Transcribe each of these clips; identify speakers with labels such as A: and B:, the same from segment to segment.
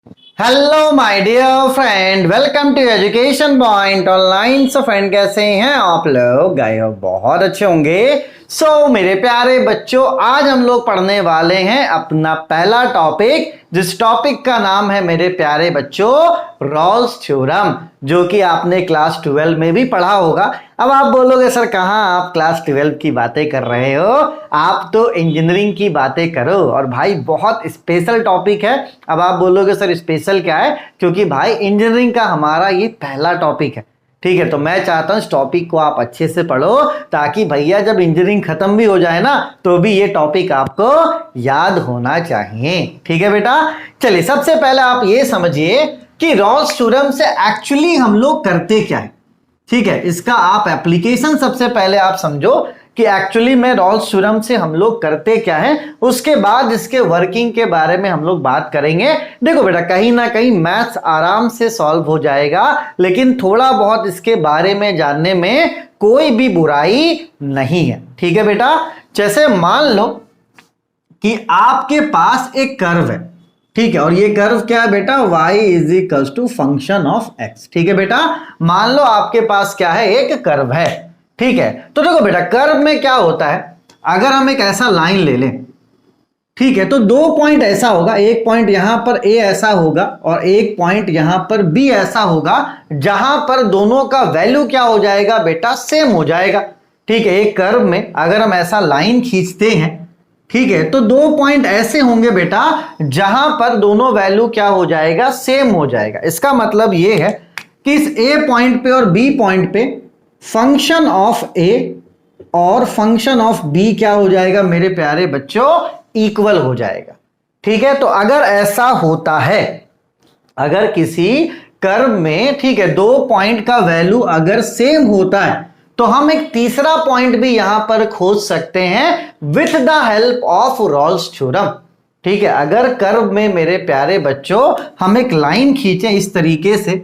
A: Hello my dear friend, welcome to education point online. So friend, कैसे हैं आप लोग? आई होप बहुत अच्छे होंगे। मेरे प्यारे बच्चों, आज हम लोग पढ़ने वाले हैं अपना पहला टॉपिक, जिस टॉपिक का नाम है मेरे प्यारे बच्चों रॉल्स थ्योरम, जो कि आपने क्लास 12 में भी पढ़ा होगा। अब आप बोलोगे सर कहाँ आप क्लास 12 की बातें कर रहे हो, आप तो इंजीनियरिंग की बातें करो। और भाई बहुत स्पेशल टॉपिक है। अब आप बोलोगे सर स्पेशल क्या है, क्योंकि भाई इंजीनियरिंग का हमारा ये पहला टॉपिक है। ठीक है, तो मैं चाहता हूं इस टॉपिक को आप अच्छे से पढ़ो, ताकि भैया जब इंजीनियरिंग खत्म भी हो जाए ना, तो भी ये टॉपिक आपको याद होना चाहिए। ठीक है बेटा, चलिए सबसे पहले आप ये समझिए कि रॉल्स थ्योरम से एक्चुअली हम लोग करते क्या है। ठीक है, इसका आप एप्लीकेशन सबसे पहले आप समझो कि एक्चुअली में रॉल्स थ्योरम से हम लोग करते क्या है, उसके बाद इसके वर्किंग के बारे में हम लोग बात करेंगे। देखो बेटा, कहीं ना कहीं मैथ्स आराम से सॉल्व हो जाएगा, लेकिन थोड़ा बहुत इसके बारे में जानने में कोई भी बुराई नहीं है। ठीक है बेटा, जैसे मान लो कि आपके पास एक कर्व है। ठीक है, और ये कर्व क्या है बेटा, y is equals to function of x। ठीक है बेटा, मान लो आपके पास क्या है, एक कर्व है। ठीक है, तो देखो बेटा, कर्व में क्या होता है, अगर हम एक ऐसा लाइन ले लें, ठीक है, तो दो पॉइंट ऐसा होगा, एक पॉइंट यहां पर a ऐसा होगा और एक पॉइंट यहां पर b ऐसा होगा, जहां पर दोनों का वैल्यू क्या हो जाएगा बेटा, सेम हो जाएगा। ठीक है, एक कर्व में अगर हम ऐसा लाइन खींचते हैं, ठीक है, तो दो पॉइंट ऐसे होंगे बेटा जहां पर दोनों वैल्यू क्या हो जाएगा, सेम हो जाएगा। इसका मतलब यह है कि इस ए पॉइंट पे और बी पॉइंट पे फंक्शन ऑफ ए और फंक्शन ऑफ बी क्या हो जाएगा मेरे प्यारे बच्चों, इक्वल हो जाएगा। ठीक है, तो अगर ऐसा होता है, अगर किसी कर्व में, ठीक है, दो पॉइंट का वैल्यू अगर सेम होता है, तो हम एक तीसरा पॉइंट भी यहां पर खोज सकते हैं with the help of Rolle's theorem. ठीक है, अगर कर्व में मेरे प्यारे बच्चों हम एक लाइन खींचे इस तरीके से,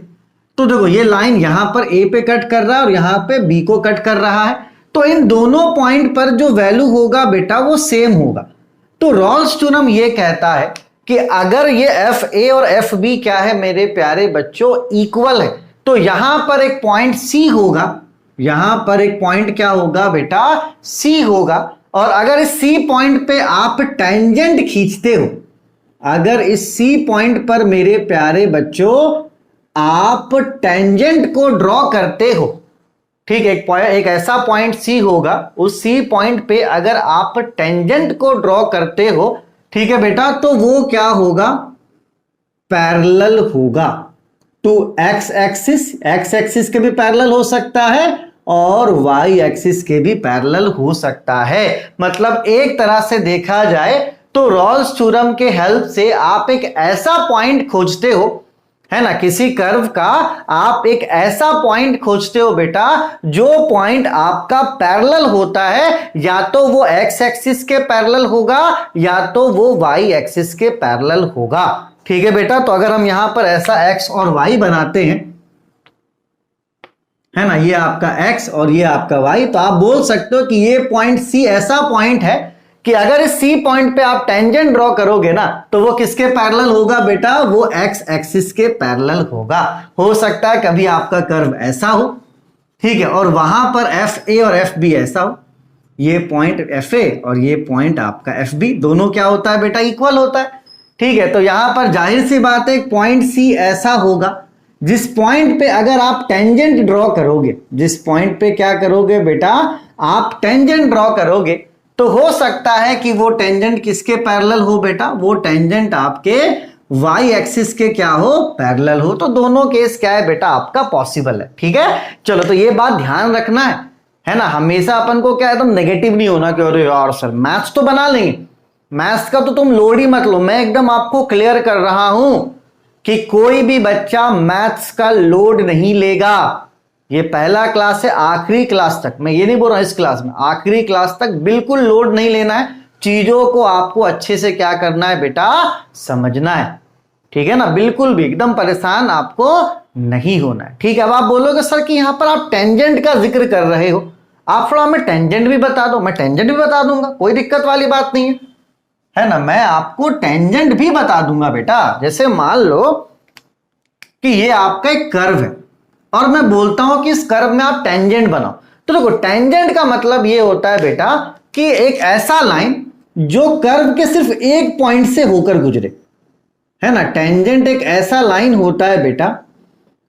A: तो देखो ये लाइन यहां पर ए पे कट कर रहा है और यहां पे बी को कट कर रहा है, तो इन दोनों पॉइंट पर जो वैल्यू होगा बेटा वो सेम होगा। तो रॉल्स थ्योरम ये कहता है कि अगर ये एफ ए और एफ बी क्या है मेरे प्यारे बच्चों, इक्वल है, तो यहां पर एक पॉइंट सी होगा, यहां पर एक पॉइंट क्या होगा बेटा, सी होगा। और अगर इस सी पॉइंट पे आप टेंजेंट खींचते हो, अगर इस सी पॉइंट पर मेरे प्यारे बच्चों आप टेंजेंट को ड्रॉ करते हो, ठीक है, एक ऐसा पॉइंट सी होगा, उस सी पॉइंट पे अगर आप टेंजेंट को ड्रॉ करते हो, ठीक है बेटा, तो वो क्या होगा, पैरेलल होगा to X axis. X axis के भी पैरेलल हो सकता है और वाई एक्सिस के भी पैरेलल हो सकता है। मतलब एक तरह से देखा जाए तो रॉल्स थ्योरम के हेल्प से आप एक ऐसा पॉइंट खोजते हो, है ना, किसी कर्व का आप एक ऐसा पॉइंट खोजते हो बेटा, जो पॉइंट आपका पैरेलल होता है, या तो वो एक्स एक्सिस के पैरेलल होगा या तो वो वाई एक्सिस के पैरेलल होगा। ठीक है बेटा, तो अगर हम यहां पर ऐसा एक्स और वाई बनाते हैं, है ना, ये आपका एक्स और ये आपका वाई, तो आप बोल सकते हो कि ये पॉइंट सी ऐसा पॉइंट है कि अगर इस सी पॉइंट पे आप टेंजेंट ड्रॉ करोगे ना, तो वो किसके पैरेलल होगा बेटा, वो एक्स एक्सिस के पैरेलल होगा। हो सकता है कभी आपका कर्व ऐसा हो, ठीक है, और वहां पर एफ ए और एफ बी ऐसा हो, ये पॉइंट एफ ए और ये पॉइंट आपका एफ बी, दोनों क्या होता है बेटा, इक्वल होता है। ठीक है, तो यहां पर जाहिर सी बात है पॉइंट सी ऐसा होगा जिस पॉइंट पे अगर आप टेंजेंट ड्रॉ करोगे, जिस पॉइंट पे क्या करोगे बेटा, आप टेंजेंट ड्रॉ करोगे, तो हो सकता है कि वो टेंजेंट किसके पैरेलल हो बेटा, वो टेंजेंट आपके वाई एक्सिस के क्या हो, पैरेलल हो। तो दोनों केस क्या है बेटा, आपका पॉसिबल है। ठीक है, चलो, तो ये बात ध्यान रखना है ना, हमेशा अपन को क्या है, एकदम नेगेटिव नहीं होना कि अरे यार सर मैथ्स तो बना लेंगे, मैथ्स का तो तुम लोड ही मत लो। मैं एकदम आपको क्लियर कर रहा हूं कि कोई भी बच्चा मैथ्स का लोड नहीं लेगा। ये पहला क्लास है, आखिरी क्लास तक, मैं ये नहीं बोल रहा इस क्लास में, आखिरी क्लास तक बिल्कुल लोड नहीं लेना है। चीजों को आपको अच्छे से क्या करना है बेटा, समझना है। ठीक है ना, बिल्कुल भी एकदम परेशान आपको नहीं होना है। ठीक है, अब आप बोलोगे सर कि यहां पर आप टेंजेंट का जिक्र कर रहे हो, आप थोड़ा हमें टेंजेंट भी बता दो। मैं टेंजेंट भी बता दूंगा, कोई दिक्कत वाली बात नहीं है। है ना, मैं आपको टेंजेंट भी बता दूंगा बेटा। जैसे मान लो कि ये आपका एक कर्व है और मैं बोलता हूं कि इस कर्व में आप टेंजेंट बनाओ, तो देखो टेंजेंट का मतलब ये होता है बेटा कि एक ऐसा लाइन जो कर्व के सिर्फ एक पॉइंट से होकर गुजरे, है ना। टेंजेंट एक ऐसा लाइन होता है बेटा,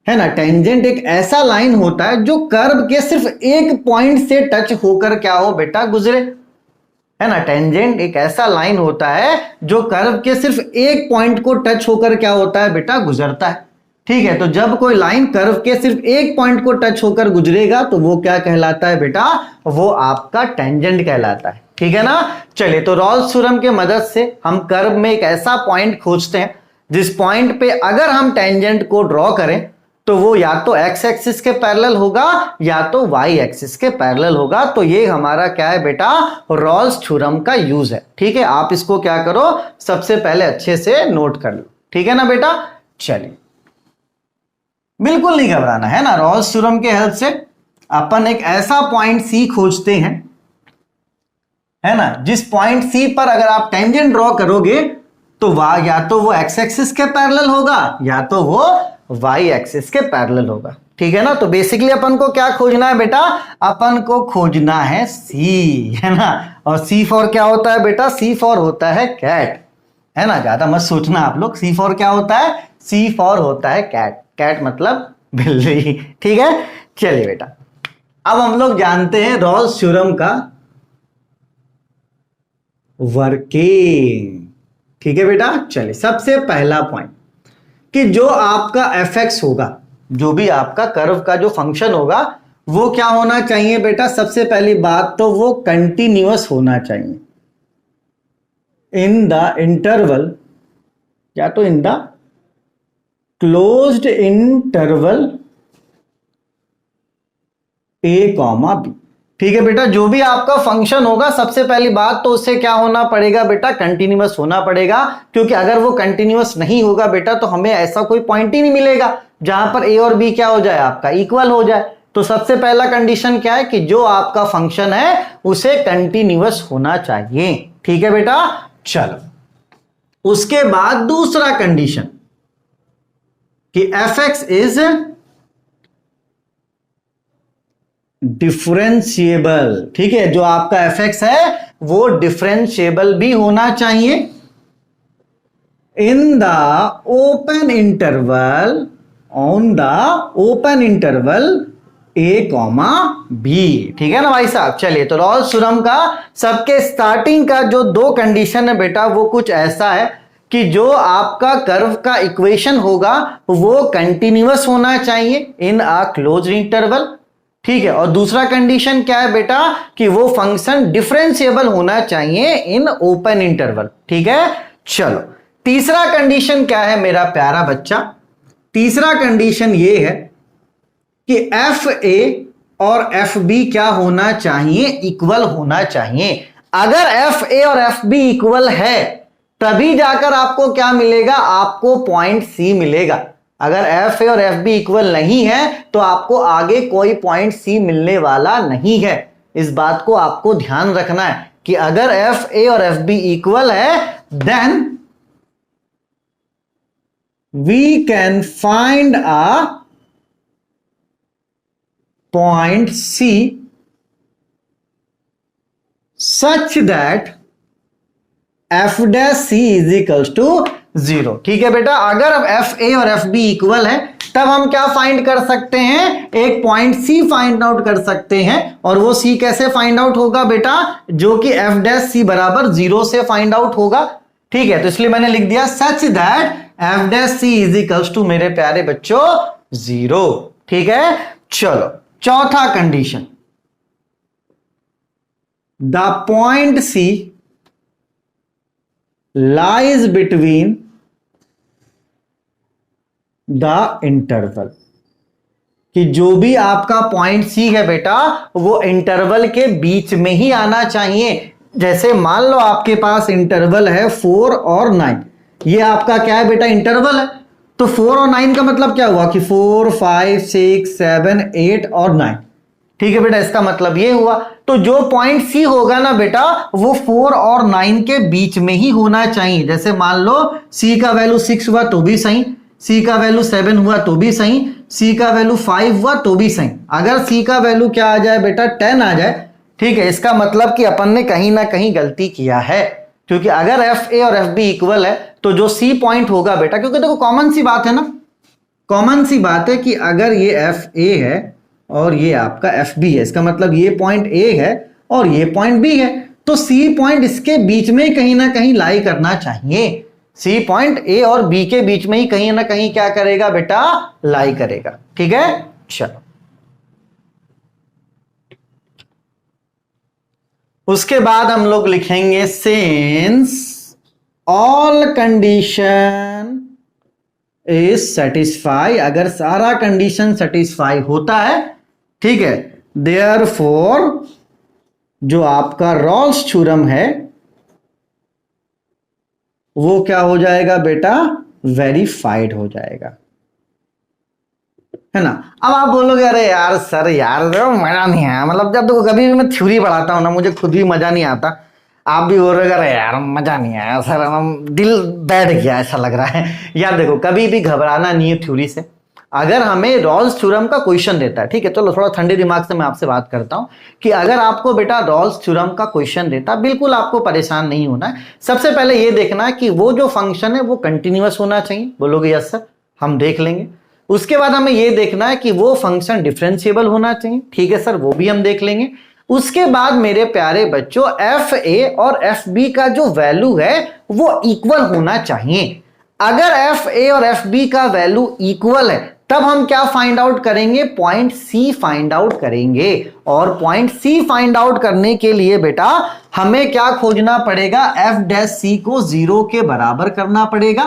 A: है ना, टेंजेंट एक ऐसा लाइन होता है जो कर्व के सिर्फ एक पॉइंट से टच होकर क्या हो बेटा, गुजरे, है ना। टेंजेंट एक ऐसा लाइन होता है जो कर्व के सिर्फ एक पॉइंट को टच होकर क्या होता है बेटा, गुजरता है। ठीक है, तो जब कोई लाइन कर्व के सिर्फ एक पॉइंट को टच होकर गुजरेगा तो वो क्या कहलाता है बेटा, वो आपका टेंजेंट कहलाता है। ठीक है ना। चलिए, तो रॉल्स थ्योरम के मदद से हम कर्व में एक ऐसा पॉइंट खोजते हैं जिस पॉइंट पे अगर हम टेंजेंट को ड्रॉ करें तो वो या तो एक्स एक्सिस के पैरेलल होगा या तो वाई एक्सिस के पैरेलल होगा। तो ये हमारा क्या है बेटा, रॉल्स थ्योरम का यूज है। ठीक है, आप इसको क्या करो, सबसे पहले अच्छे से नोट कर लो। ठीक है ना बेटा। चलिए, बिल्कुल नहीं घबराना, है ना। रॉल्स थ्योरम के हेल्प से अपन एक ऐसा पॉइंट सी खोजते हैं, है ना, जिस पॉइंट सी पर अगर आप टेंजेंट ड्रॉ करोगे तो या तो वो एक्स एक्सिस के पैरेलल होगा या तो वो वाई एक्सिस के पैरेलल होगा। ठीक है ना। तो बेसिकली अपन को क्या खोजना है बेटा, अपन को खोजना है सी, है ना। और सी फॉर क्या होता है बेटा, सी फॉर होता है कैट, है ना। ज्यादा मत सोचना आप लोग, सी फॉर क्या होता है, सी फॉर होता है कैट। कैट मतलब बिल्ली। ठीक है। चलिए बेटा, अब हम लोग जानते हैं रॉल्स थ्योरम का वर्किंग। ठीक है बेटा। चलिए, सबसे पहला पॉइंट कि जो आपका एफ एक्स होगा, जो भी आपका कर्व का जो फंक्शन होगा वो क्या होना चाहिए बेटा, सबसे पहली बात तो वो कंटिन्यूअस होना चाहिए इन द इंटरवल, या तो in the closed interval A comma B. ठीक है बेटा, जो भी आपका फंक्शन होगा सबसे पहली बात तो उससे क्या होना पड़ेगा बेटा, कंटिन्यूअस होना पड़ेगा। क्योंकि अगर वो कंटिन्यूअस नहीं होगा बेटा तो हमें ऐसा कोई पॉइंट ही नहीं मिलेगा जहां पर ए और बी क्या हो जाए, आपका इक्वल हो जाए। तो सबसे पहला कंडीशन क्या है कि जो आपका फंक्शन है उसे कंटिन्यूअस होना चाहिए। ठीक है बेटा। चलो, उसके बाद दूसरा कंडीशन कि एफ एक्स इज डिफरेंशिएबल। ठीक है, जो आपका एफ एक्स है वो डिफरेंशिएबल भी होना चाहिए in the open interval, on the open interval A comma B. ठीक है ना भाई साहब। चलिए, तो रॉल्स थ्योरम का सबके स्टार्टिंग का जो दो कंडीशन है बेटा वो कुछ ऐसा है कि जो आपका कर्व का इक्वेशन होगा वो कंटिन्यूअस होना चाहिए इन अ क्लोज्ड इंटरवल। ठीक है, और दूसरा कंडीशन क्या है बेटा कि वो फंक्शन डिफरेंशिएबल होना चाहिए इन ओपन इंटरवल। ठीक है। चलो, तीसरा कंडीशन क्या है मेरा प्यारा बच्चा, तीसरा कंडीशन ये है कि एफ ए और एफ बी क्या होना चाहिए, इक्वल होना चाहिए। अगर एफ ए और एफ बी इक्वल है तभी जाकर आपको क्या मिलेगा, आपको पॉइंट सी मिलेगा। अगर एफ ए और एफ बी इक्वल नहीं है तो आपको आगे कोई पॉइंट सी मिलने वाला नहीं है। इस बात को आपको ध्यान रखना है कि अगर एफ ए और एफ बी इक्वल है then we can find a point C such that F dash C is equals to 0। ठीक है बेटा, अगर अब एफ ए और एफ बी इक्वल है तब हम क्या फाइंड कर सकते हैं, एक पॉइंट सी फाइंड आउट कर सकते हैं। और वो सी कैसे फाइंड आउट होगा बेटा, जो कि एफ डैश सी बराबर 0 से फाइंड आउट होगा। ठीक है, तो इसलिए मैंने लिख दिया such that F dash C is equals to मेरे प्यारे बच्चों 0। ठीक है। चलो, चौथा condition, the point C lies between the interval, कि जो भी आपका पॉइंट सी है बेटा वो इंटरवल के बीच में ही आना चाहिए। जैसे मान लो आपके पास इंटरवल है 4 और 9, ये आपका क्या है बेटा, इंटरवल है। तो 4 और 9 का मतलब क्या हुआ कि 4, 5, 6, 7, 8 और 9। ठीक है बेटा, इसका मतलब ये हुआ। तो जो पॉइंट सी होगा ना बेटा वो 4 और 9 के बीच में ही होना चाहिए। जैसे मान लो सी का वैल्यू 6 हुआ तो भी सही, सी का वैल्यू 7 हुआ तो भी सही, सी का वैल्यू 5 हुआ तो भी सही। अगर सी का वैल्यू क्या आ जाए बेटा 10 आ जाए, ठीक है, इसका मतलब कि अपन ने कहीं ना कहीं गलती किया है। क्योंकि अगर एफ ए और एफ बी इक्वल है तो जो सी पॉइंट होगा बेटा, क्योंकि देखो कॉमन सी बात है ना, कॉमन सी बात है कि अगर ये एफ ए है और ये आपका एफ बी है, इसका मतलब ये पॉइंट ए है और ये पॉइंट बी है, तो सी पॉइंट इसके बीच में कहीं ना कहीं लाई करना चाहिए। सी पॉइंट ए और बी के बीच में ही कहीं ना कहीं क्या करेगा बेटा, लाई करेगा। ठीक है, चलो उसके बाद हम लोग लिखेंगे since all condition is satisfy. अगर सारा कंडीशन सेटिस्फाई होता है, ठीक है, देयरफॉर जो आपका रॉल्स थ्योरम है वो क्या हो जाएगा बेटा, वेरीफाइड हो जाएगा, है ना। अब आप बोलोगे अरे यार सर यार मजा नहीं आया, मतलब जब देखो कभी भी मैं थ्योरी पढ़ाता हूं ना मुझे खुद भी मजा नहीं आता, आप भी बोल रहे अरे यार मजा नहीं आया सर, दिल बैठ गया ऐसा लग रहा है। यार देखो कभी भी घबराना नहीं है थ्योरी से। अगर हमें रॉल्स थ्योरम का क्वेश्चन देता है, ठीक है, चलो थोड़ा ठंडे दिमाग से मैं आपसे बात करता हूं कि अगर आपको बेटा रॉल्स थ्योरम का क्वेश्चन देता, बिल्कुल आपको परेशान नहीं होना है। सबसे पहले ये देखना है कि वो जो फंक्शन है वो कंटिन्यूअस होना चाहिए। बोलोगे यस सर, हम देख लेंगे। उसके बाद हमें ये देखना है कि वो फंक्शन डिफरेंशिएबल होना चाहिए। ठीक है सर, वो भी हम देख लेंगे। उसके बाद मेरे प्यारे बच्चों एफ ए और एफ बी का जो वैल्यू है वो इक्वल होना चाहिए। अगर एफ ए और एफ बी का वैल्यू इक्वल है तब हम क्या फाइंड आउट करेंगे, पॉइंट सी फाइंड आउट करेंगे। और पॉइंट सी फाइंड आउट करने के लिए बेटा हमें क्या खोजना पड़ेगा, एफ डैश सी को 0 के बराबर करना पड़ेगा।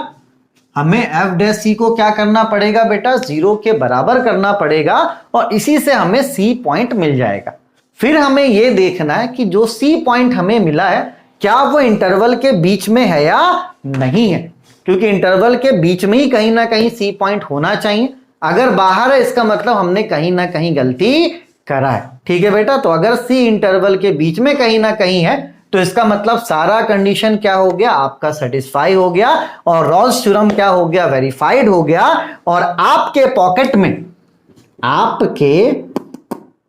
A: हमें एफ डैश सी को क्या करना पड़ेगा बेटा, 0 के बराबर करना पड़ेगा और इसी से हमें सी पॉइंट मिल जाएगा। फिर हमें यह देखना है कि जो सी पॉइंट हमें मिला है क्या वो इंटरवल के बीच में है या नहीं है, क्योंकि इंटरवल के बीच में ही कहीं ना कहीं सी पॉइंट होना चाहिए। अगर बाहर है इसका मतलब हमने कहीं ना कहीं गलती करा है। ठीक है बेटा, तो अगर सी इंटरवल के बीच में कहीं ना कहीं है तो इसका मतलब सारा कंडीशन क्या हो गया, आपका सेटिस्फाई हो गया और रॉल्स थ्योरम क्या हो गया, वेरीफाइड हो गया। और आपके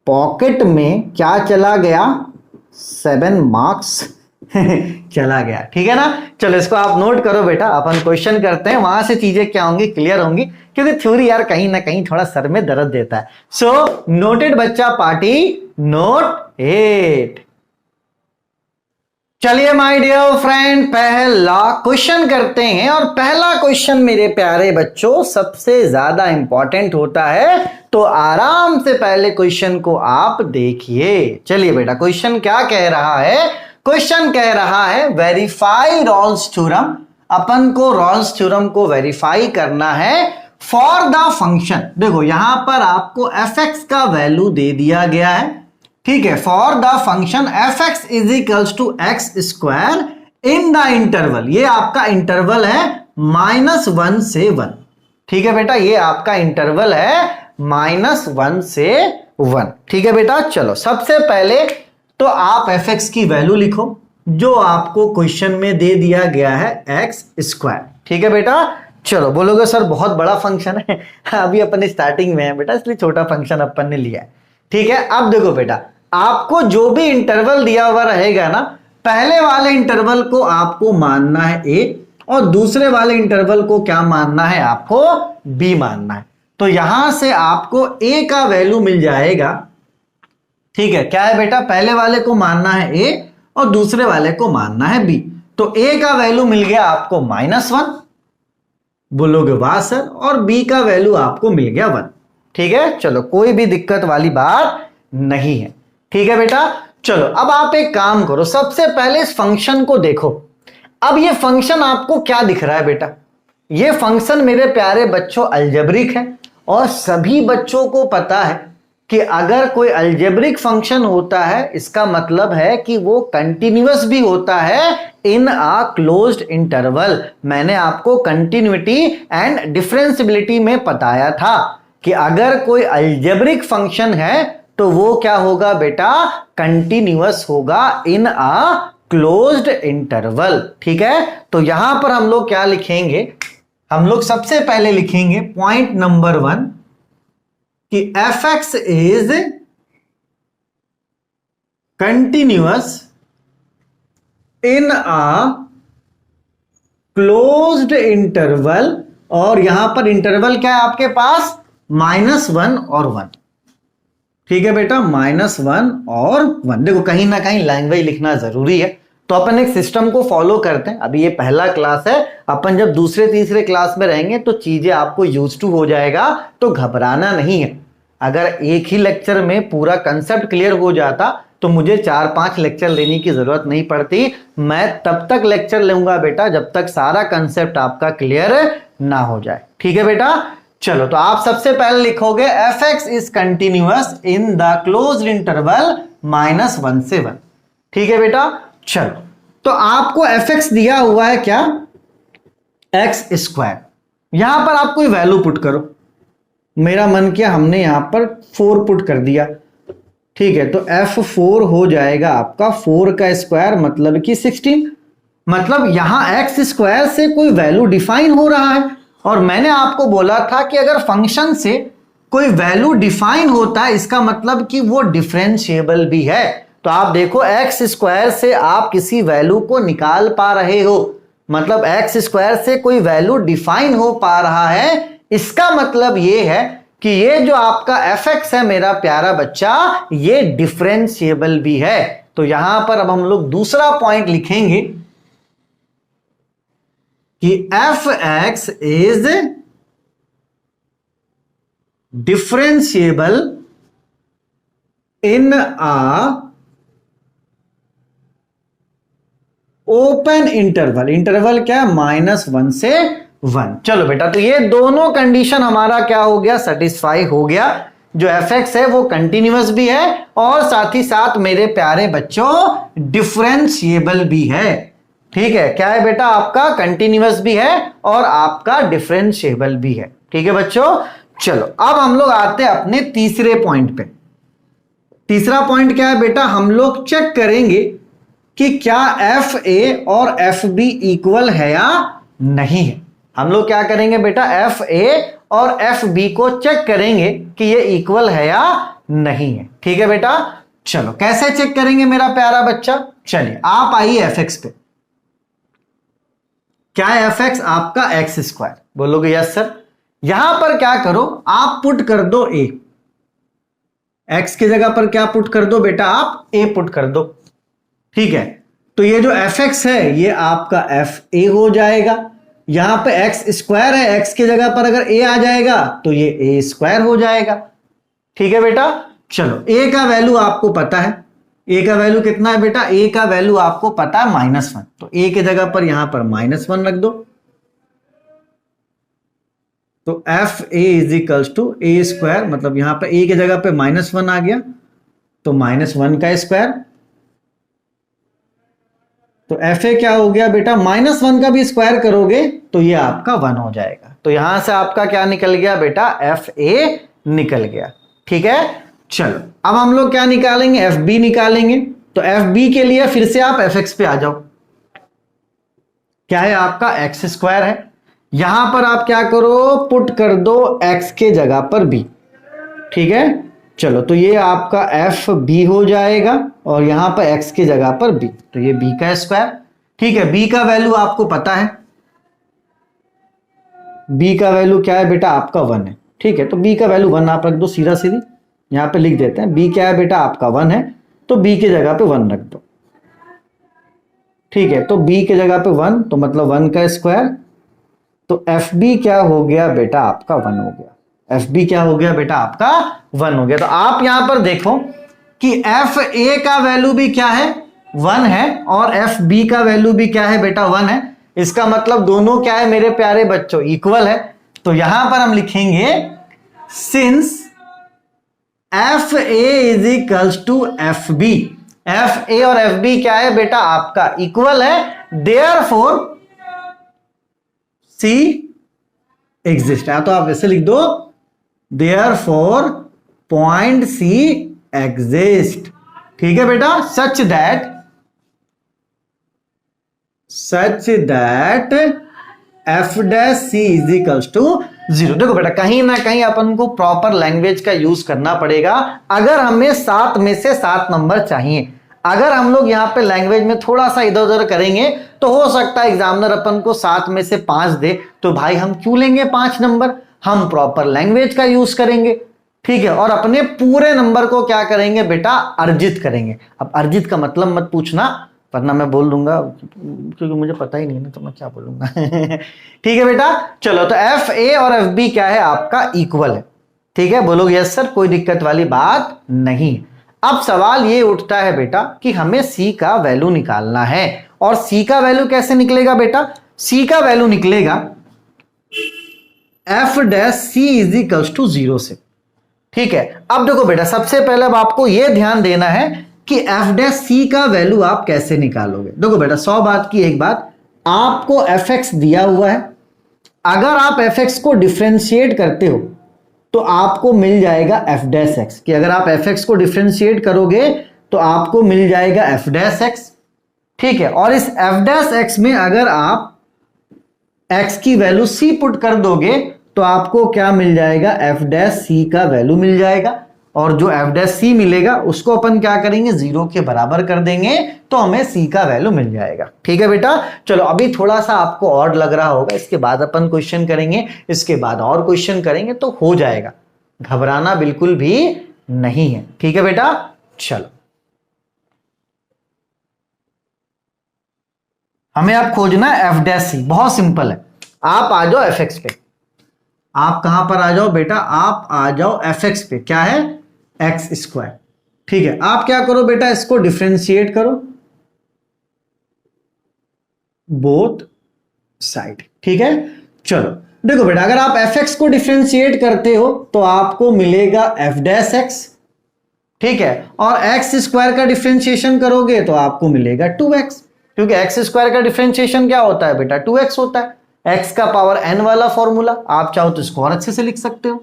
A: पॉकेट में क्या चला गया, 7 मार्क्स चला गया। ठीक है ना, चलो इसको आप नोट करो बेटा, अपन क्वेश्चन करते हैं, वहां से चीजें क्या होंगी, क्लियर होंगी, क्योंकि थ्योरी यार कहीं ना कहीं थोड़ा सर में दर्द देता है। सो नोटेड बच्चा पार्टी, नोट इट। चलिए माय डियर फ्रेंड पहला क्वेश्चन करते हैं। और पहला क्वेश्चन मेरे प्यारे बच्चों सबसे ज्यादा इंपॉर्टेंट होता है, तो आराम से पहले क्वेश्चन को आप देखिए। चलिए बेटा क्वेश्चन क्या कह रहा है, क्वेश्चन कह रहा है वेरीफाई रॉल्स थ्योरम। अपन को रॉल्स थ्योरम को वेरीफाई करना है फॉर द फंक्शन। देखो यहां पर आपको एफ एक्स का वैल्यू दे दिया गया है, ठीक है, for the function F X is equals to X square in the interval. ये आपका इंटरवल है -1 से 1। ठीक है बेटा, ये आपका इंटरवल है -1 से 1। ठीक है बेटा, चलो सबसे पहले तो आप एफ एक्स की वैल्यू लिखो जो आपको क्वेश्चन में दे दिया गया है एक्स स्क्वायर। ठीक है बेटा, चलो बोलोगे सर बहुत बड़ा फंक्शन है, अभी अपन स्टार्टिंग में है बेटा इसलिए छोटा फंक्शन अपन ने लिया है। ठीक है, अब देखो बेटा आपको जो भी इंटरवल दिया हुआ रहेगा ना, पहले वाले इंटरवल को आपको मानना है ए और दूसरे वाले इंटरवल को क्या मानना है, आपको बी मानना है। तो यहां से आपको ए का वैल्यू मिल जाएगा। ठीक है, क्या है बेटा, पहले वाले को मानना है ए और दूसरे वाले को मानना है बी। तो ए का वैल्यू मिल गया आपको -1, बोलोगे वाह सर, और बी का वैल्यू आपको मिल गया 1। ठीक है, चलो कोई भी दिक्कत वाली बात नहीं है। ठीक है बेटा, चलो अब आप एक काम करो, सबसे पहले इस फंक्शन को देखो। अब ये फंक्शन आपको क्या दिख रहा है बेटा, ये फंक्शन मेरे प्यारे बच्चों अलजेब्रिक है और सभी बच्चों को पता है कि अगर कोई अलजेब्रिक फंक्शन होता है इसका मतलब है कि वो कंटिन्यूअस भी होता है इन अ क्लोज्ड इंटरवल। मैंने आपको कंटिन्यूटी एंड डिफरेंशिएबिलिटी में बताया था कि अगर कोई अलजेब्रिक फंक्शन है तो वो क्या होगा बेटा, कंटिन्यूअस होगा इन अ क्लोज्ड इंटरवल। ठीक है, तो यहां पर हम लोग क्या लिखेंगे, हम लोग सबसे पहले लिखेंगे पॉइंट नंबर 1 कि F X is continuous in a closed interval, और यहां पर इंटरवल क्या है आपके पास, -1 और 1। ठीक है बेटा, -1 और 1। देखो कहीं ना कहीं लैंग्वेज लिखना जरूरी है, तो अपन एक सिस्टम को फॉलो करते हैं। अभी ये पहला क्लास है, अपन जब दूसरे तीसरे क्लास में रहेंगे तो चीजें आपको यूज टू हो जाएगा, तो घबराना नहीं है। अगर एक ही लेक्चर में पूरा कंसेप्ट क्लियर हो जाता तो मुझे 4-5 लेक्चर लेने की जरूरत नहीं पड़ती। मैं तब तक लेक्चर लूंगा बेटा जब तक सारा कंसेप्ट आपका क्लियर ना हो जाए। ठीक है बेटा, चलो तो आप सबसे पहले लिखोगे F X is continuous in the closed interval -1 से 1। ठीक है बेटा, चलो तो आपको एफ एक्स दिया हुआ है क्या, एक्स स्क्वायर। यहां पर आप कोई वैल्यू पुट करो। मेरा मन किया हमने यहां पर 4 पुट कर दिया। ठीक है, तो F4 हो जाएगा आपका 4 का स्क्वायर मतलब कि 16। मतलब यहां एक्स स्क्वायर से कोई वैल्यू डिफाइन हो रहा है, और मैंने आपको बोला था कि अगर फंक्शन से कोई वैल्यू डिफाइन होता है इसका मतलब कि वो डिफरेंशिएबल भी है। तो आप देखो एक्स स्क्वायर से आप किसी वैल्यू को निकाल पा रहे हो, मतलब एक्स स्क्वायर से कोई वैल्यू डिफाइन हो पा रहा है, इसका मतलब ये है कि ये जो आपका एफ एक्स है मेरा प्यारा बच्चा, ये डिफरेंशिएबल भी है। तो यहां पर अब हम लोग दूसरा पॉइंट लिखेंगे कि F X is differentiable in a open interval. Interval क्या है, -1 से 1। चलो बेटा, तो ये दोनों कंडीशन हमारा क्या हो गया, सेटिस्फाई हो गया। जो एफ एक्स है वो कंटिन्यूअस भी है और साथ ही साथ मेरे प्यारे बच्चों डिफरेंशिएबल भी है। ठीक है, क्या है बेटा, आपका कंटिन्यूअस भी है और आपका डिफरेंशिएबल भी है। ठीक है बच्चों, चलो अब हम लोग आते हैं अपने तीसरे पॉइंट पे। तीसरा पॉइंट क्या है बेटा, हम लोग चेक करेंगे कि क्या एफ ए और एफ बी इक्वल है या नहीं है। हम लोग क्या करेंगे बेटा, एफ ए और एफ बी को चेक करेंगे कि ये इक्वल है या नहीं है। ठीक है बेटा, चलो कैसे चेक करेंगे मेरा प्यारा बच्चा, चलिए आप आइए एफ एक्स पे। क्या है एफ एक्स, आपका एक्स स्क्वायर। बोलोगे यस सर। यहां पर क्या करो, आप पुट कर दो ए। एक्स की जगह पर क्या पुट कर दो बेटा, आप ए पुट कर दो। ठीक है, तो ये जो एफ एक्स है ये आपका एफ ए हो जाएगा। यहां पे एक्स स्क्वायर है, एक्स की जगह पर अगर ए आ जाएगा तो ये ए स्क्वायर हो जाएगा। ठीक है बेटा, चलो ए का वैल्यू आपको पता है। ए का वैल्यू कितना है बेटा, ए का वैल्यू आपको पता है -1। तो ए की जगह पर यहां पर -1 रख दो। तो F A is equals to A square, मतलब यहां पर ए की जगह पे -1 आ गया तो -1 का स्क्वायर। तो एफ ए क्या हो गया बेटा, -1 का भी स्क्वायर करोगे तो ये आपका 1 हो जाएगा। तो यहां से आपका क्या निकल गया बेटा, एफ ए निकल गया। ठीक है, चलो अब हम लोग क्या निकालेंगे, एफ बी निकालेंगे। तो एफ बी के लिए फिर से आप एफ एक्स पे आ जाओ। क्या है आपका एक्स स्क्वायर है, यहां पर आप क्या करो, पुट कर दो एक्स के जगह पर बी। ठीक है, चलो तो ये आपका एफ बी हो जाएगा और यहां पर एक्स की जगह पर बी, तो ये बी का स्क्वायर। ठीक है, बी का वैल्यू आपको पता है, बी का वैल्यू क्या है बेटा, आपका 1 है। ठीक है, तो बी का वैल्यू 1 आप रख दो, सीधा सीधी यहां पे लिख देते हैं। बी क्या है बेटा, आपका 1 है, तो बी की जगह पे 1 रख दो। ठीक है, तो बी की जगह पे 1 तो मतलब 1 का स्क्वायर। तो एफ बी क्या हो गया बेटा, आपका 1 हो गया। एफ बी क्या हो गया बेटा, आपका 1 हो गया। तो आप यहां पर देखो कि एफ ए का वैल्यू भी क्या है, 1 है, और एफ बी का वैल्यू भी क्या है बेटा, 1 है। इसका मतलब दोनों क्या है मेरे प्यारे बच्चों, इक्वल है। तो यहां पर हम लिखेंगे since F A is equals to F B. F A और एफ बी क्या है बेटा, आपका इक्वल है, देयरफॉर सी एग्जिस्ट है। तो आप ऐसे लिख दो, देयरफॉर पॉइंट सी एग्जिस्ट। ठीक है बेटा, such that F dash C is equals to 0। देखो बेटा, कहीं ना कहीं अपन को प्रॉपर लैंग्वेज का यूज करना पड़ेगा अगर हमें 7 में से 7 नंबर चाहिए। अगर हम लोग यहाँ पे लैंग्वेज में थोड़ा सा इधर उधर करेंगे तो हो सकता है एग्जामिनर अपन को 7 में से 5 दे, तो भाई हम क्यों लेंगे 5 नंबर, हम प्रॉपर लैंग्वेज का यूज करेंगे। ठीक है, और अपने पूरे नंबर को क्या करेंगे बेटा, अर्जित करेंगे। अब अर्जित का मतलब मत पूछना, वरना मैं बोल दूंगा, क्योंकि मुझे पता ही नहीं ना, तो मैं क्या बोलूंगा। ठीक है बेटा, चलो तो एफ ए और एफ बी क्या है आपका, इक्वल है। ठीक है, बोलोगे यस सर, कोई दिक्कत वाली बात नहीं। अब सवाल ये उठता है बेटा कि हमें सी का वैल्यू निकालना है, और सी का वैल्यू कैसे निकलेगा बेटा, सी का वैल्यू निकलेगा F dash C is equals to 0 से। ठीक है, अब देखो बेटा, सबसे पहले अब आपको यह ध्यान देना है कि एफ डैश सी का वैल्यू आप कैसे निकालोगे। देखो बेटा, 100 बात की एक बात, आपको एफ एक्स दिया हुआ है, अगर आप एफ एक्स को डिफ्रेंशिएट करते हो तो आपको मिल जाएगा एफ डैश एक्स, कि अगर आप एफ एक्स को डिफ्रेंशिएट करोगे तो आपको मिल जाएगा एफ डैश एक्स। ठीक है, और इस एफ डैश एक्स में अगर आप एक्स की वैल्यू सी पुट कर दोगे तो आपको क्या मिल जाएगा, एफ डैश सी का वैल्यू मिल जाएगा, और जो एफ डैश सी मिलेगा उसको अपन क्या करेंगे, 0 के बराबर कर देंगे, तो हमें सी का वैल्यू मिल जाएगा। ठीक है बेटा, चलो अभी थोड़ा सा आपको और लग रहा होगा, इसके बाद अपन क्वेश्चन करेंगे, इसके बाद और क्वेश्चन करेंगे तो हो जाएगा, घबराना बिल्कुल भी नहीं है। ठीक है बेटा, चलो हमें अब खोजना है एफ डैश सी, बहुत सिंपल है। आप आ जाओ एफ एक्स पे, आप कहां पर आ जाओ बेटा, आप आ जाओ एफ एक्स पे, क्या है, एक्स स्क्वायर। ठीक है, आप क्या करो बेटा, इसको डिफ्रेंशिएट करो बोथ साइड। ठीक है, चलो देखो बेटा, अगर आप एफ एक्स को डिफ्रेंशिएट करते हो तो आपको मिलेगा एफ डैश एक्स। ठीक है, और एक्स स्क्वायर का डिफ्रेंशिएशन करोगे तो आपको मिलेगा 2x, क्योंकि एक्स स्क्वायर का डिफ्रेंशिएशन क्या होता है बेटा, 2x होता है। x का पावर n वाला फॉर्मूला, आप चाहो तो इसको और अच्छे से लिख सकते हो,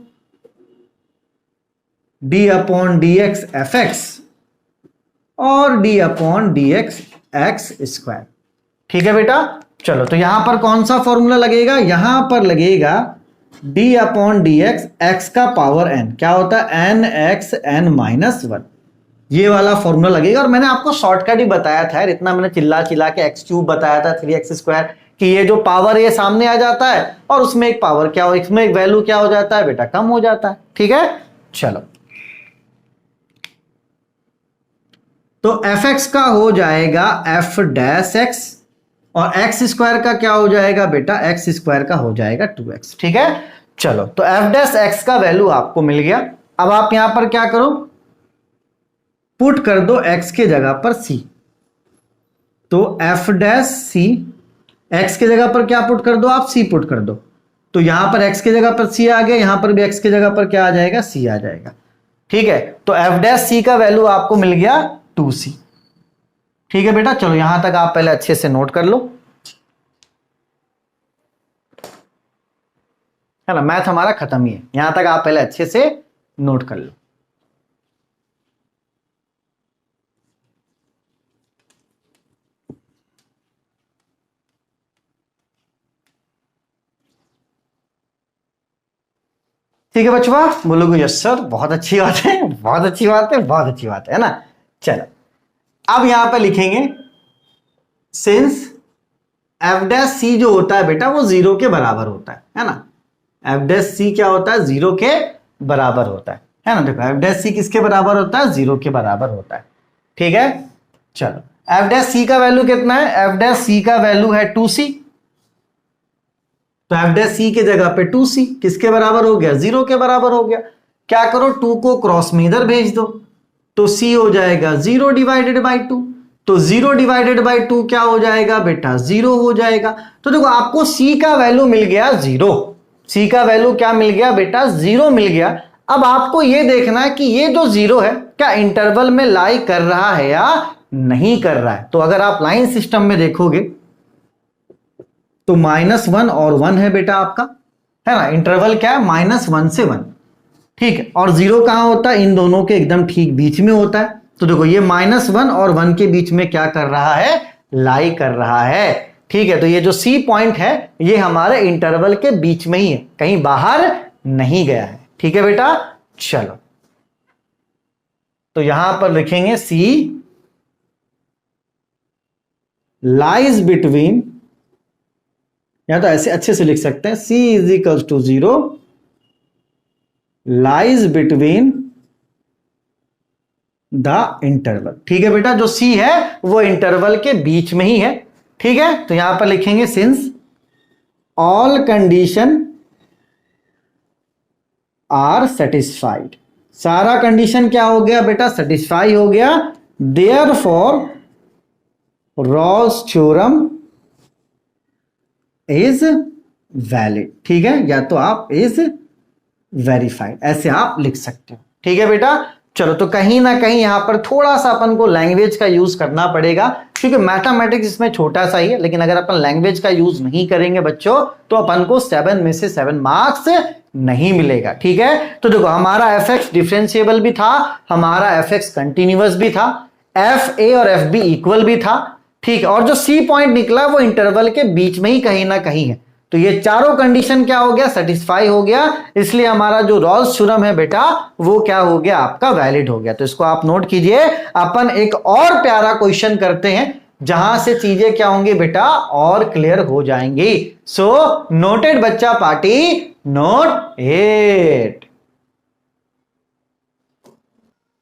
A: d upon D x F x और d upon D x x square. ठीक है बेटा, चलो तो यहां पर कौन सा फॉर्मूला लगेगा, यहां पर लगेगा d upon D x x का पावर n, क्या होता है n x n माइनस 1, ये वाला फॉर्मूला लगेगा। और मैंने आपको शॉर्टकट ही बताया था यार, इतना मैंने चिल्ला चिल्ला के एक्स क्यूब बताया था 3x स्क्वायर, कि ये जो पावर ये सामने आ जाता है और उसमें एक पावर क्या हो, इसमें एक वैल्यू क्या हो जाता है बेटा, कम हो जाता है। ठीक है, चलो तो एफ एक्स का हो जाएगा एफ डैश एक्स, और एक्स स्क्वायर का क्या हो जाएगा बेटा, एक्स स्क्वायर का हो जाएगा 2x। ठीक है, चलो तो एफ डैश एक्स का वैल्यू आपको मिल गया। अब आप यहां पर क्या करो, पुट कर दो x के जगह पर c, तो एफ डैश सी, x के जगह पर क्या पुट कर दो आप, c पुट कर दो, तो यहां पर x के जगह पर c आ गया, यहां पर भी x के जगह पर क्या आ जाएगा, c आ जाएगा। ठीक है, तो एफ डैश सी का वैल्यू आपको मिल गया 2c। ठीक है बेटा, चलो यहां तक आप पहले अच्छे से नोट कर लो, है ना, मैथ हमारा खत्म ही है, यहां तक आप पहले अच्छे से नोट कर लो। ठीक है बच्चों, बोलोगे यस सर, बहुत अच्छी बात है, बहुत अच्छी बात है, बहुत अच्छी बात है ना। चलो अब यहां पर लिखेंगे सिंस एफ डैश सी जो होता है बेटा वो 0 के बराबर होता है ना, एफ डैश सी क्या होता है, 0 के बराबर होता है ना। देखो एफ डैश सी किसके बराबर होता है, 0 के बराबर होता है। ठीक है, चलो एफ डैश सी का वैल्यू कितना है, एफ डैश सी का वैल्यू है 2c, तो एफ डैश सी के जगह पे 2c किसके बराबर हो गया, 0 के बराबर हो गया। क्या करो, 2 को क्रॉस में इधर भेज दो, तो c हो जाएगा 0 डिवाइडेड बाई 2, तो 0 डिवाइडेड बाई 2 क्या हो जाएगा बेटा, 0 हो जाएगा। तो देखो आपको c का वैल्यू मिल गया 0, c का वैल्यू क्या मिल गया बेटा, 0 मिल गया। अब आपको यह देखना है कि ये जो 0 है क्या इंटरवल में लाई कर रहा है या नहीं कर रहा है। तो अगर आप लाइन सिस्टम में देखोगे तो -1 और 1 है बेटा आपका, है ना, इंटरवल क्या है, -1 से 1, ठीक है, और 0 कहां होता है? इन दोनों के एकदम ठीक बीच में होता है। तो देखो ये -1 और 1 के बीच में क्या कर रहा है? लाई कर रहा है। ठीक है, तो ये जो सी पॉइंट है ये हमारे इंटरवल के बीच में ही है, कहीं बाहर नहीं गया है। ठीक है बेटा, चलो तो यहां पर लिखेंगे सी लाइज बिटवीन, या तो ऐसे अच्छे से लिख सकते हैं, C is equal to 0 lies between the interval. ठीक है बेटा, जो C है वो इंटरवल के बीच में ही है। ठीक है, तो यहां पर लिखेंगे since all condition are satisfied, सारा कंडीशन क्या हो गया बेटा? सेटिस्फाई हो गया। Therefore Rolle's theorem is valid. ठीक है, या तो आप इज वेरीफाइड, ऐसे आप लिख सकते हो। ठीक है बेटा, चलो तो कहीं ना कहीं यहां पर थोड़ा सा अपन को लैंग्वेज का यूज करना पड़ेगा, क्योंकि मैथमेटिक्स इसमें छोटा सा ही है, लेकिन अगर अपन लैंग्वेज का यूज नहीं करेंगे बच्चों तो अपन को 7 में से 7 मार्क्स नहीं मिलेगा। ठीक है, तो देखो हमारा fx डिफरेंशिएबल भी था, हमारा fx कंटिन्यूअस भी था, fa और fb इक्वल भी था। ठीक है, और जो सी पॉइंट निकला वो इंटरवल के बीच में ही कहीं ना कहीं है। तो ये चारों कंडीशन क्या हो गया? सेटिस्फाई हो गया, इसलिए हमारा जो रॉल्स थ्योरम है बेटा वो क्या हो गया? आपका वैलिड हो गया। तो इसको आप नोट कीजिए। अपन एक और प्यारा क्वेश्चन करते हैं जहां से चीजें क्या होंगी बेटा? और क्लियर हो जाएंगी। सो नोटेड बच्चा पार्टी, नोट इट।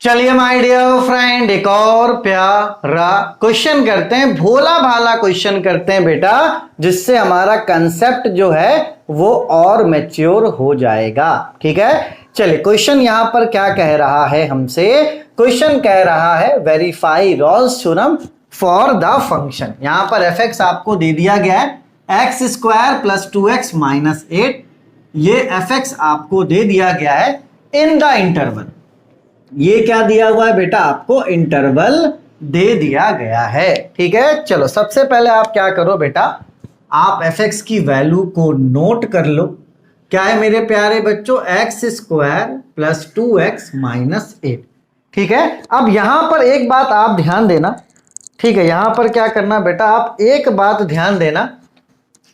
A: चलिए माय डियर फ्रेंड, एक और प्यारा क्वेश्चन करते हैं, भोला भाला क्वेश्चन करते हैं बेटा, जिससे हमारा कंसेप्ट जो है वो और मैच्योर हो जाएगा। ठीक है, चलिए क्वेश्चन यहां पर क्या कह रहा है हमसे? क्वेश्चन कह रहा है verify Rolle's theorem for the function. यहां पर fx आपको दे दिया गया है x² + 2x - 8, ये fx आपको दे दिया गया है इन द इंटरवल। ये क्या दिया हुआ है बेटा? आपको इंटरवल दे दिया गया है। ठीक है, चलो सबसे पहले आप क्या करो बेटा, आप fx की वैल्यू को नोट कर लो। क्या है मेरे प्यारे बच्चों? x² + 2x - 8। ठीक है, अब यहां पर एक बात आप ध्यान देना। ठीक है, यहां पर क्या करना बेटा? आप एक बात ध्यान देना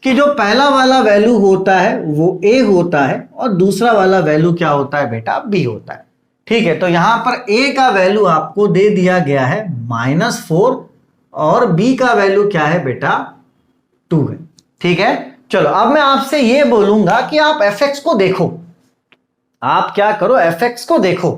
A: कि जो पहला वाला वैल्यू होता है वो a होता है, और दूसरा वाला वैल्यू क्या होता है बेटा? b होता है। ठीक है, तो यहां पर a का वैल्यू आपको दे दिया गया है -4, और b का वैल्यू क्या है बेटा? 2 है। ठीक है, चलो अब मैं आपसे ये बोलूंगा कि आप fx को देखो। आप क्या करो? fx को देखो।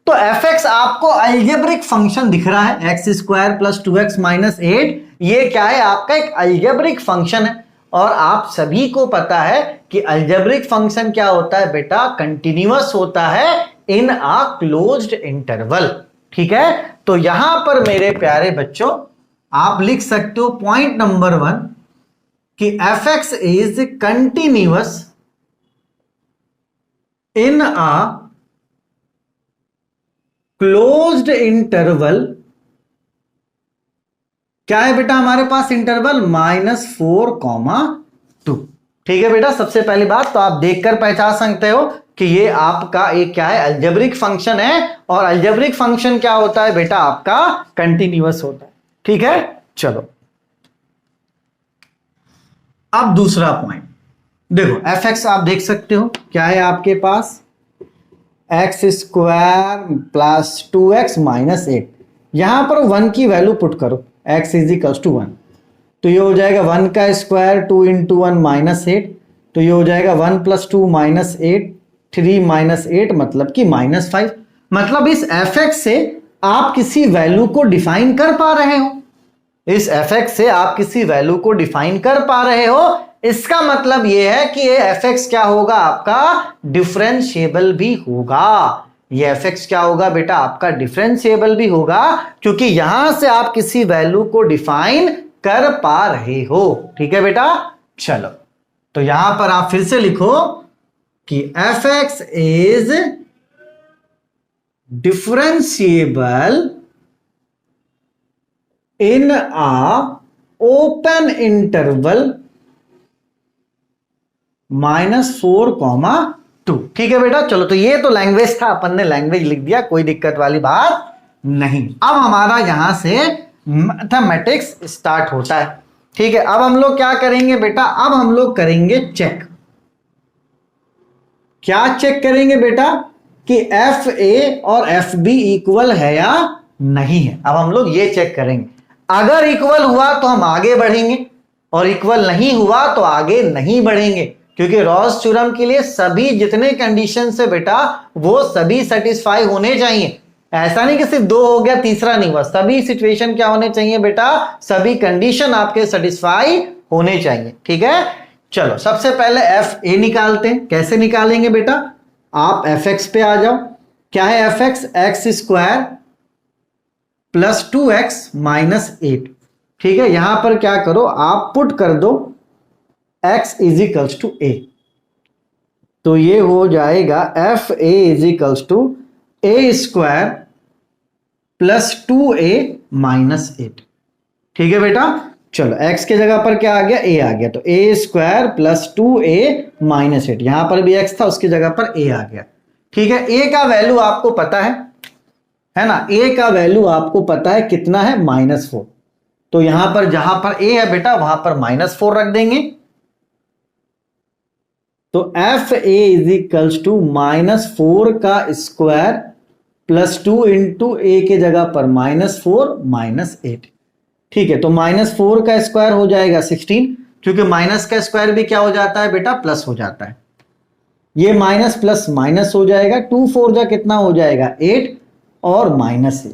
A: तो fx आपको अलजेब्रिक फंक्शन दिख रहा है, x² + 2x - 8। ये क्या है? आपका एक अलजेब्रिक फंक्शन है, और आप सभी को पता है कि अलजेब्रिक फंक्शन क्या होता है बेटा? कंटिन्यूअस होता है इन अ क्लोज्ड इंटरवल। ठीक है, तो यहां पर मेरे प्यारे बच्चों आप लिख सकते हो पॉइंट नंबर 1 कि fx is continuous in a closed interval. क्या है बेटा हमारे पास इंटरवल? -4, 2। ठीक है बेटा, सबसे पहली बात तो आप देखकर पहचान सकते हो कि ये आपका एक क्या है? अलजेब्रिक फंक्शन है, और अलजेब्रिक फंक्शन क्या होता है बेटा? आपका कंटिन्यूअस होता है। ठीक है, चलो अब दूसरा पॉइंट देखो, fx आप देख सकते हो क्या है आपके पास? x² + 2x - 8। यहां पर 1 की वैल्यू पुट करो, x = 1, तो ये हो जाएगा 1 का स्क्वायर 2 × 1 - 8, तो ये हो जाएगा 1 + 2 - 8, 3 - 8 मतलब कि -5। मतलब इस fx से आप किसी वैल्यू को डिफाइन कर पा रहे हो, इस fx से आप किसी वैल्यू को डिफाइन कर पा रहे हो। इसका मतलब यह है कि ये fx क्या होगा? आपका डिफरेंशिएबल भी होगा। ये fx क्या होगा बेटा? आपका डिफरेंशिएबल भी होगा, क्योंकि यहां से आप किसी वैल्यू को डिफाइन कर पा रहे हो। ठीक है बेटा, चलो तो यहां पर आप फिर से लिखो कि fx is differentiable in a open interval -4, 2। ठीक है बेटा, चलो तो ये तो लैंग्वेज था, अपन ने लैंग्वेज लिख दिया, कोई दिक्कत वाली बात नहीं। अब हमारा यहां से मैथमेटिक्स स्टार्ट होता है। ठीक है, अब हम लोग क्या करेंगे बेटा, अब हम लोग करेंगे चेक। क्या चेक करेंगे बेटा कि एफ ए और एफ बी इक्वल है या नहीं है। अब हम लोग ये चेक करेंगे, अगर इक्वल हुआ तो हम आगे बढ़ेंगे और इक्वल नहीं हुआ तो आगे नहीं बढ़ेंगे, क्योंकि रॉस थ्योरम के लिए सभी जितने कंडीशन है बेटा वो सभी सेटिस्फाई होने चाहिए। ऐसा नहीं कि सिर्फ 2 हो गया तीसरा नहीं हुआ, सभी सिचुएशन क्या होने चाहिए बेटा, सभी कंडीशन आपके सेटिस्फाई होने चाहिए। ठीक है, चलो सबसे पहले एफ ए निकालते हैं। कैसे निकालेंगे बेटा, आप एफ एक्स पे आ जाओ। क्या है F x, x square plus 2x minus 8। ठीक है, यहां पर क्या करो, आप पुट कर दो x is equals to A, तो ये हो जाएगा F A is equals to A square plus 2a minus 8। ठीक है बेटा, चलो x के जगह पर क्या आ गया, a आ गया, तो a square plus 2a minus 8, यहां पर भी x था उसकी जगह पर a आ गया। ठीक है, a का वैल्यू आपको पता है ना, a का वैल्यू आपको पता है कितना है, -4। तो यहां पर जहां पर a है बेटा वहां पर -4 रख देंगे, तो F A is equals to -4 का स्क्वायर प्लस 2 इंटू ए के जगह पर -4 माइनस 8। ठीक है, तो -4 का स्क्वायर हो जाएगा 16, क्योंकि माइनस का स्क्वायर भी क्या हो जाता है बेटा, प्लस हो जाता है। ये माइनस प्लस माइनस हो जाएगा, 2 4 जा कितना हो जाएगा 8 और -8,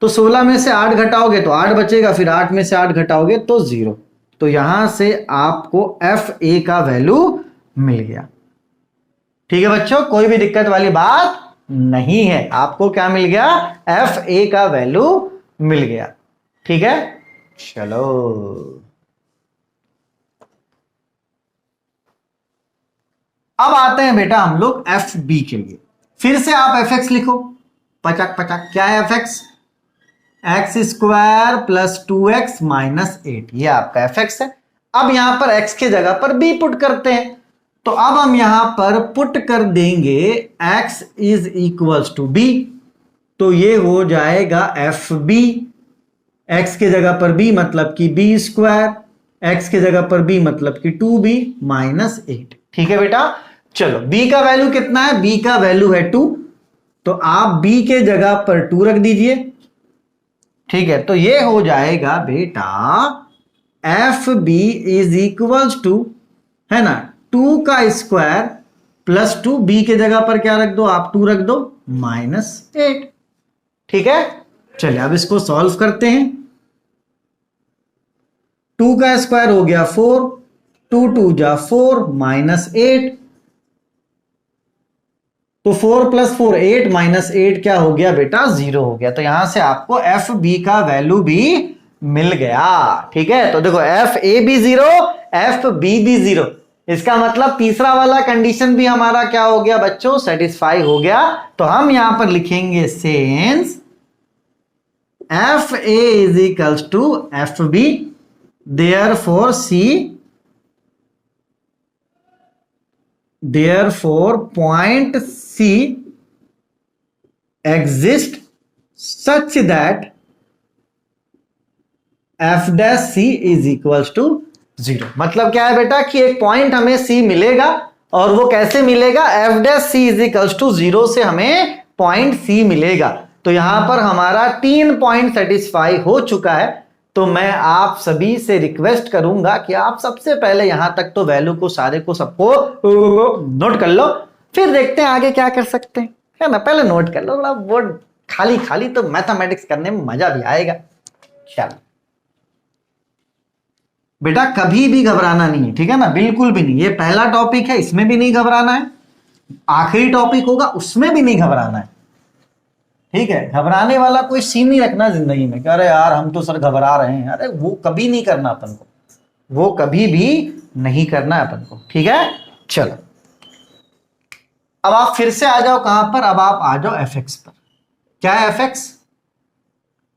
A: तो 16 में से 8 घटाओगे तो 8 बचेगा, फिर 8 में से 8 घटाओगे तो 0। तो यहां से आपको एफ ए का वैल्यू मिल गया। ठीक है बच्चों, कोई भी दिक्कत वाली बात नहीं है, आपको क्या मिल गया, एफ ए का वैल्यू मिल गया। ठीक है, चलो अब आते हैं बेटा हम लोग एफ बी के लिए। फिर से आप एफ एक्स लिखो, पचक पचक। क्या है F x, x square plus 2x minus 8, ये आपका एफ एक्स है। अब यहां पर x के जगह पर b पुट करते हैं, तो अब हम यहां पर पुट कर देंगे x is equals to b, तो ये हो जाएगा एफ बी। x के जगह पर b मतलब कि b स्क्वायर, x के जगह पर b मतलब कि 2b माइनस 8। ठीक है बेटा, चलो b का वैल्यू कितना है, b का वैल्यू है 2, तो आप b के जगह पर 2 रख दीजिए। ठीक है, तो ये हो जाएगा बेटा F B is equals to, है ना, 2 का स्क्वायर प्लस 2, b के जगह पर क्या रख दो आप, 2 रख दो, -8। ठीक है, चलिए अब इसको सॉल्व करते हैं। 2 का स्क्वायर हो गया 4, 2 2 जा 4 -8, तो 4 + 4 8 -8 क्या हो गया बेटा, 0 हो गया। तो यहां से आपको एफ बी का वैल्यू भी मिल गया। ठीक है, तो देखो एफ ए भी 0, एफ बी भी 0, इसका मतलब तीसरा वाला कंडीशन भी हमारा क्या हो गया बच्चों, सेटिस्फाई हो गया। तो हम यहां पर लिखेंगे since F A is equals to F B, therefore point C exists such that f dash C is equals to 0। मतलब क्या है बेटा कि एक पॉइंट हमें C मिलेगा, और वो कैसे मिलेगा, f dash C is equals to 0 से हमें पॉइंट C मिलेगा। तो यहां पर हमारा 3 पॉइंट सेटिस्फाई हो चुका है। तो मैं आप सभी से रिक्वेस्ट करूंगा कि आप सबसे पहले यहां तक तो वैल्यू को सारे को सबको नोट कर लो, फिर देखते हैं आगे क्या कर सकते हैं, है ना। पहले नोट कर लो, थोड़ा वर्ड खाली खाली तो मैथमेटिक्स करने में मजा भी आएगा। चलो बेटा कभी भी घबराना नहीं है, ठीक है ना, बिल्कुल भी नहीं। ये पहला टॉपिक है, इसमें भी नहीं घबराना है, आखिरी टॉपिक होगा उसमें भी नहीं घबराना है। ठीक है, घबराने वाला कोई सीन नहीं रखना जिंदगी में कि अरे यार हम तो सर घबरा रहे हैं, अरे वो कभी नहीं करना अपन को, वो कभी भी नहीं करना है अपन को। ठीक है, चलो अब आप फिर से आ जाओ कहां पर, अब आप आ जाओ एफ एक्स पर। क्या है F x,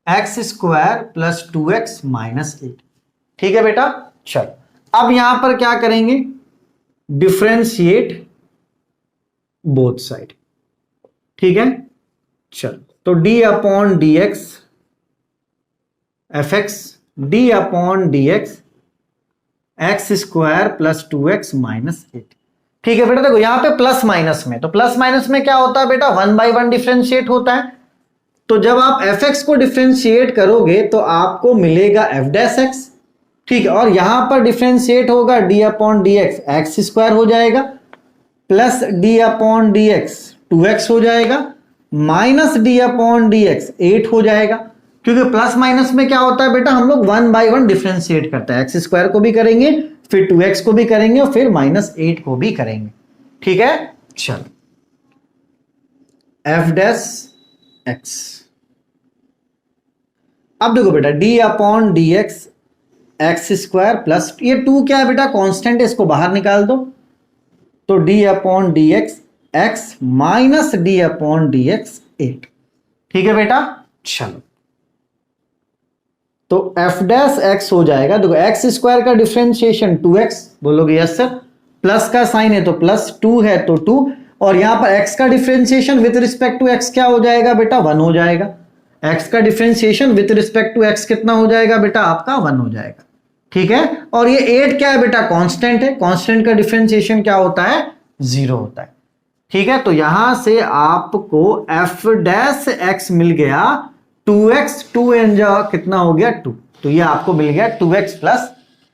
A: x square plus 2x minus 8। ठीक है बेटा, चलो अब यहां पर क्या करेंगे, डिफरेंशिएट बोथ साइड। ठीक है, चलो तो D upon D x F x D upon D x x square plus 2x minus 8। ठीक है बेटा, देखो यहां पे प्लस माइनस में, तो प्लस माइनस में क्या होता है बेटा, 1/1 डिफरेंशिएट होता है। तो जब आप एफ एक्स को डिफरेंशिएट करोगे तो आपको मिलेगा एफ डैश एक्स। ठीक है, और यहां पर डिफरेंशिएट होगा D upon D x x square हो जाएगा, plus D upon D x 2x हो जाएगा, minus D upon D x 8 हो जाएगा। क्योंकि प्लस माइनस में क्या होता है बेटा, हम लोग 1/1 डिफरेंशिएट करते हैं, एक्स स्क्वायर को भी करेंगे, फिर 2x को भी करेंगे और फिर -8 को भी करेंगे। ठीक है, चलो एफ डैश एक्स। अब देखो बेटा D upon D x x square plus, ये 2 क्या है बेटा, कांस्टेंट है, इसको बाहर निकाल दो। तो D upon D x x minus D upon D x 8। ठीक है बेटा, चलो तो एफ डैश एक्स हो जाएगा, देखो एक्स स्क्वायर का डिफरेंशिएशन 2x, बोलोगे यस सर, प्लस का साइन है तो +2 है तो 2, और यहां पर x का differentiation with respect to x क्या हो जाएगा बेटा, 1 हो जाएगा। x का differentiation with respect to x कितना हो जाएगा बेटा, आपका 1 हो जाएगा। ठीक है, और ये 8 क्या है बेटा, कांस्टेंट है, कांस्टेंट का डिफरेंशिएशन क्या होता है, 0 होता है। ठीक है, तो यहां से आपको एफ डैश एक्स मिल गया 2x, 2 एन जा कितना हो गया 2, तो ये आपको मिल गया 2x प्लस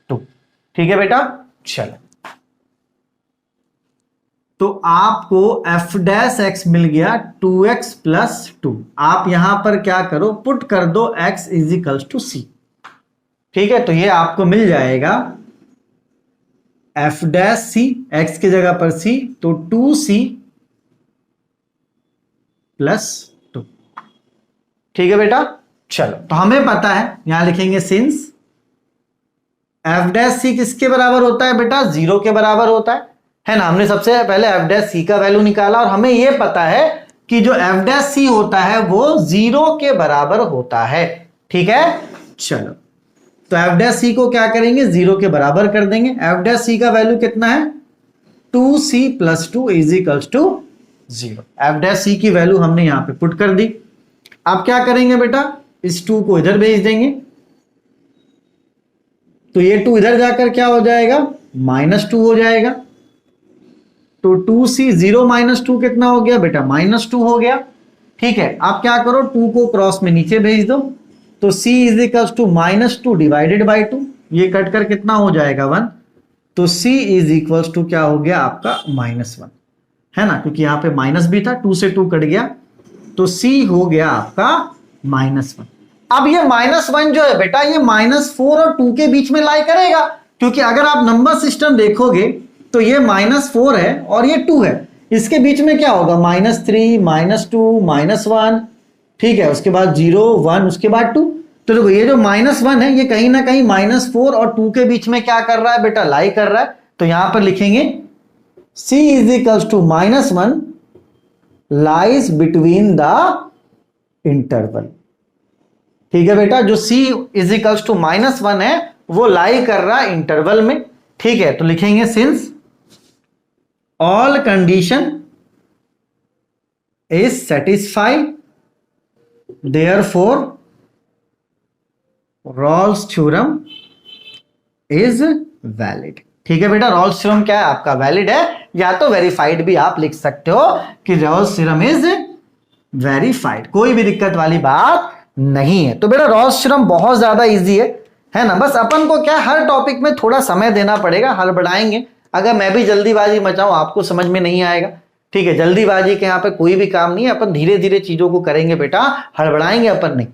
A: 2। ठीक है बेटा, चलो तो आपको एफ डैश एक्स मिल गया 2x प्लस 2। आप यहां पर क्या करो, पुट कर दो x is equals to c। ठीक है, तो ये आपको मिल जाएगा एफ डैश सी, एक्स की जगह पर c, तो 2c प्लस 2। ठीक है बेटा, चलो तो हमें पता है, यहां लिखेंगे सिंस एफ डैश सी किसके बराबर होता है बेटा, 0 के बराबर होता है ना। हमने सबसे पहले एफ डैश सी का वैल्यू निकाला और हमें यह पता है कि जो एफ डैश सी होता है वो 0 के बराबर होता है। ठीक है, चलो तो एफ डैश सी को क्या करेंगे, 0 के बराबर कर देंगे। एफ डैश सी का वैल्यू कितना है, 2c plus 2 is equals to 0। F dash C की वैल्यू हमने यहां पे पुट कर दी। अब क्या करेंगे बेटा, इस 2 को इधर भेज देंगे, तो ये 2 इधर जाकर क्या हो जाएगा, -2 हो जाएगा। तो 2c 0 - 2 कितना हो गया बेटा, -2 हो गया। ठीक है, आप क्या करो, 2 को क्रॉस में नीचे भेज दो, तो c is equals to -2 divided by 2, ये कट कर कितना हो जाएगा 1, तो c इज इक्वल्स टू क्या हो गया आपका -1, है ना, क्योंकि यहां पे माइनस भी था, 2 से 2 कट गया, तो c हो गया आपका -1। अब ये -1 जो है बेटा, ये -4 और 2 के बीच में लाई करेगा, क्योंकि अगर आप नंबर सिस्टम देखोगे तो ये -4 है और ये 2 है, इसके बीच में क्या होगा, -3 -2 -1। ठीक है, उसके बाद 0 1 उसके बाद 2। तो देखो ये जो -1 है ये कहीं ना कहीं -4 और 2 के बीच में क्या कर रहा है बेटा, लाई कर रहा है। तो यहां पर लिखेंगे c is equals to -1 lies between the interval. ठीक है बेटा, जो c इज इक्वल्स टू -1 है वो लाई कर रहा है इंटरवल में। ठीक है, तो लिखेंगे since all condition is satisfied therefore Rolle's theorem is valid. ठीक है बेटा, रॉल्स थ्योरम क्या है आपका, वैलिड है, या तो वेरीफाइड भी आप लिख सकते हो कि रॉल्स थ्योरम इज वेरीफाइड, कोई भी दिक्कत वाली बात नहीं है। तो बेटा रॉल्स थ्योरम बहुत ज्यादा इजी है ना, बस अपन को क्या हर टॉपिक में थोड़ा समय देना पड़ेगा, हड़बड़ाएंगे। अगर मैं भी जल्दीबाजी मचाऊं आपको समझ में नहीं आएगा। ठीक है, जल्दीबाजी के यहाँ पे कोई भी काम नहीं है, अपन धीरे धीरे चीजों को करेंगे बेटा, हड़बड़ाएंगे अपन नहीं,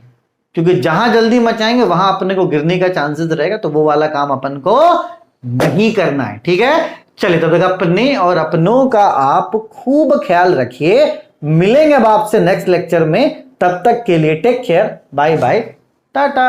A: क्योंकि जहां जल्दी मचाएंगे वहां अपने को गिरने का चांसेस रहेगा, तो वो वाला काम अपन को नहीं करना है। ठीक है, चलिए तब तक अपने और अपनों का आप खूब ख्याल रखिए, मिलेंगे अब आपसे नेक्स्ट लेक्चर में, तब तक के लिए take care, bye bye, Tata.